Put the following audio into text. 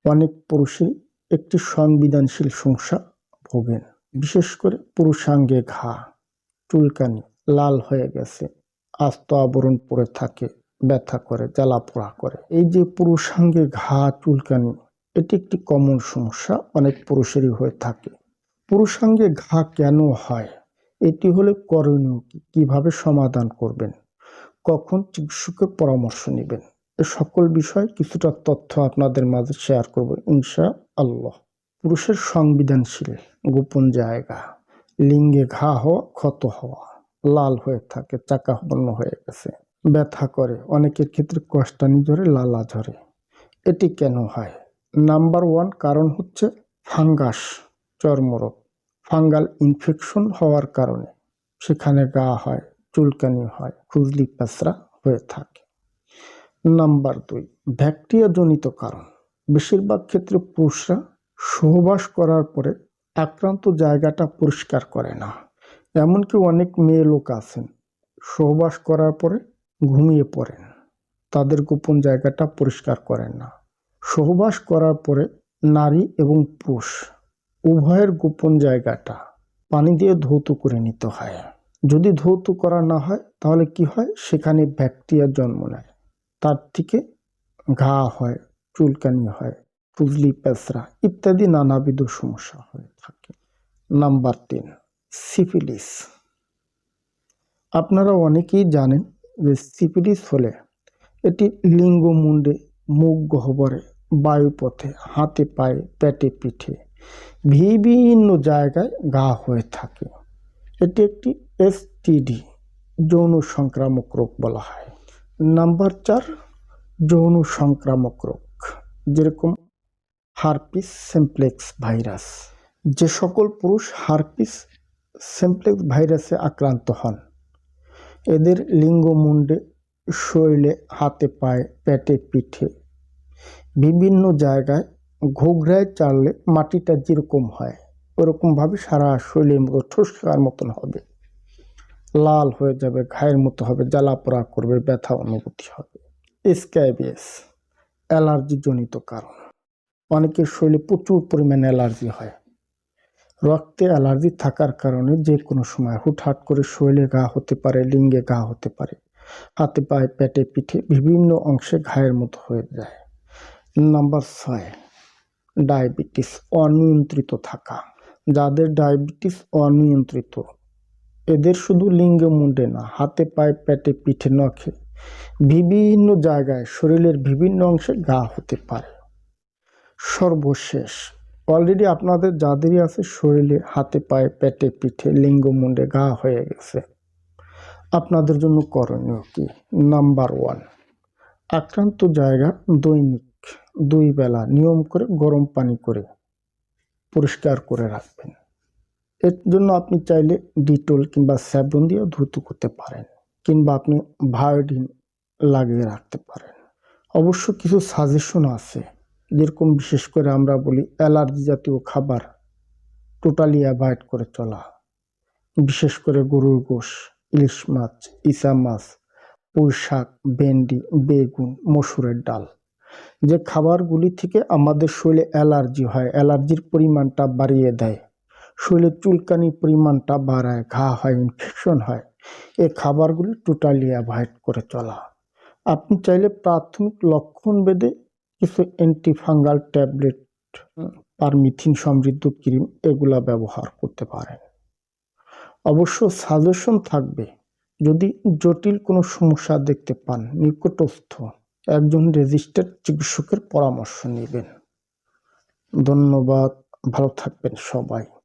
অনেক পুরুষই একটি সংবেদনশীল সমস্যা ভোগেন, বিশেষ করে পুরুষাঙ্গে ঘা, চুলকানি, লাল হয়ে গেছে, আস্ত আবরণ পড়ে থাকে, ব্যথা করে, জ্বালাপোড়া করে। এই যে পুরুষাঙ্গে ঘা, চুলকানি, এটি একটি কমন সমস্যা, অনেক পুরুষেরই হয়ে থাকে। পুরুষাঙ্গে ঘা কেন হয়, এটি হলে করণীয় কিভাবে সমাধান করবেন, কখন চিকিৎসকের পরামর্শ নেবেন, এ সকল বিষয়ে কিছুটা তথ্য আপনাদের মাঝে শেয়ার করব ইনশাআল্লাহ। পুরুষের সংবেদনশীল গোপন জায়গা, লিঙ্গে ঘা হওয়া, ক্ষত হওয়া, লাল হয়ে থাকে, চাকাবর্ণ হয়ে গেছে, ব্যথা করে, অনেকের ক্ষেত্রে কষ্টানি ঝরে, লালা ঝরে। এটি কেন হয়? নাম্বার 1 কারণ হচ্ছে ফাঙ্গাস, চর্মরোগ, ফাঙ্গাল ইনফেকশন হওয়ার কারণে সেখানে ঘা হয়, চুলকানি হয়, খুজলি পেঁচড়া হয়ে থাকে। নাম্বার 2 ব্যাকটেরিয়া জনিত কারণ। বেশিরভাগ ক্ষেত্রে পুরুষরা সহবাস করার পরে আক্রান্ত জায়গাটা পরিষ্কার করে না। এমনকি অনেক মেয়ে লোক আছেন সহবাস করার পরে ঘুমিয়ে পড়েন, তাদের গোপন জায়গাটা পরিষ্কার করেন না। সহবাস করার পরে নারী এবং পুরুষ উভয়ের গোপন জায়গাটা পানি দিয়ে ধৌত করে নিতে হয়। যদি ধৌত করা না হয় তাহলে কি হয়, সেখানে ব্যাকটেরিয়া জন্ম নেয়, তার থেকে ঘা হয়, চুলকানি হয়, খুজলি পেঁচড়া ইত্যাদি নানাবিধ সমস্যা হয়ে থাকে। Number 3 syphilis. আপনারা অনেকেই জানেন যে সিফিলিস হলে এটি লিঙ্গমুণ্ডে, মুখ গহ্বরে, বায়ুপথে, হাতে পায়ে, পেটে পিঠে বিভিন্ন জায়গায় ঘা হয়ে থাকে। এটি একটি এসটিডি, যৌন সংক্রামক রোগ বলা হয়। নাম্বার 4 যৌন সংক্রামক রোগ, যেরকম হারপিস সিমপ্লেক্স ভাইরাস। যে সকল পুরুষ হারপিস সিমপ্লেক্স ভাইরাসে আক্রান্ত হন, এদের লিঙ্গমুণ্ডে, শরীরে, হাতে পায়ে, পেটে পিঠে বিভিন্ন জায়গায় ঘোগরায় চাললে মাটিটা যেরকম হয় ওরকমভাবে সারা শরীরের মতো ঠুসকার মতন হবে, লাল হয়ে যাবে, ঘায়ের মতো হবে, জ্বালাপোড়া করবে, ব্যথা অনুভূতি হবে। স্ক্যাবিয়াস অ্যালার্জি জনিত কারণ। অনেকের শরীরে প্রচুর পরিমাণে অ্যালার্জি হয়। রক্তে অ্যালার্জি থাকার কারণে যে কোনো সময় হুটহাট করে শরীরে ঘা হতে পারে, লিঙ্গে ঘা হতে পারে, হাতে পায়ে, পেটে পিঠে বিভিন্ন অংশে ঘায়ের মতো হয়ে যায়। নাম্বার 6 ডায়াবেটিস, অনিয়ন্ত্রিত থাকা। যাদের ডায়াবেটিস অনিয়ন্ত্রিত, এদের শুধু লিঙ্গমুণ্ডে না, হাতে পায়ে, পেটে পিঠে, নখে বিভিন্ন জায়গায় শরীরের বিভিন্ন অংশে ঘা হতে পারে। সর্বশেষ, অলরেডি আপনাদের যাদেরই আছে শরীরে, হাতে পায়ে, পেটে পিঠে, লিঙ্গমুণ্ডে ঘা হয়ে গেছে, আপনাদের জন্য করণীয় কি? নাম্বার 1 আক্রান্ত জায়গা দৈনিক 2 বেলা নিয়ম করে গরম পানি করে পরিষ্কার করে রাখবেন। এর জন্য আপনি চাইলে ডিটল কিংবা স্যাভলন দিয়ে ধৌত করতে পারেন, কিংবা আপনি ভায়োডিন লাগিয়ে রাখতে পারেন। অবশ্য কিছু সাজেশন আছে, যেরকম বিশেষ করে আমরা বলি অ্যালার্জি জাতীয় খাবার টোটালি অ্যাভয়েড করে চলা, বিশেষ করে গরুর গোশ, ইলিশ মাছ, ইসা মাছ, পুঁই শাক, ভেন্ডি, বেগুন, মসুরের ডাল। যে খাবারগুলি থেকে আমাদের শরীরে অ্যালার্জি হয়, অ্যালার্জির পরিমাণটা বাড়িয়ে দেয়, শরীরে চুলকানির পরিমাণটা বাড়ায়, ঘা হয়, ইনফেকশন হয়, এই খাবারগুলি টোটালি অ্যাভয়েড করে চলা। আপনি চাইলে প্রাথমিক লক্ষণ ভেদে কিছু অ্যান্টিফাঙ্গাল ট্যাবলেট, পারমিথিন সমৃদ্ধ ক্রিম এগুলা ব্যবহার করতে পারেন। অবশ্য সাজেশন থাকবে, যদি জটিল কোনো সমস্যা দেখতে পান নিকটস্থ একজন রেজিস্টার্ড চিকিৎসকের পরামর্শ নেবেন। ধন্যবাদ, ভালো থাকবেন সবাই।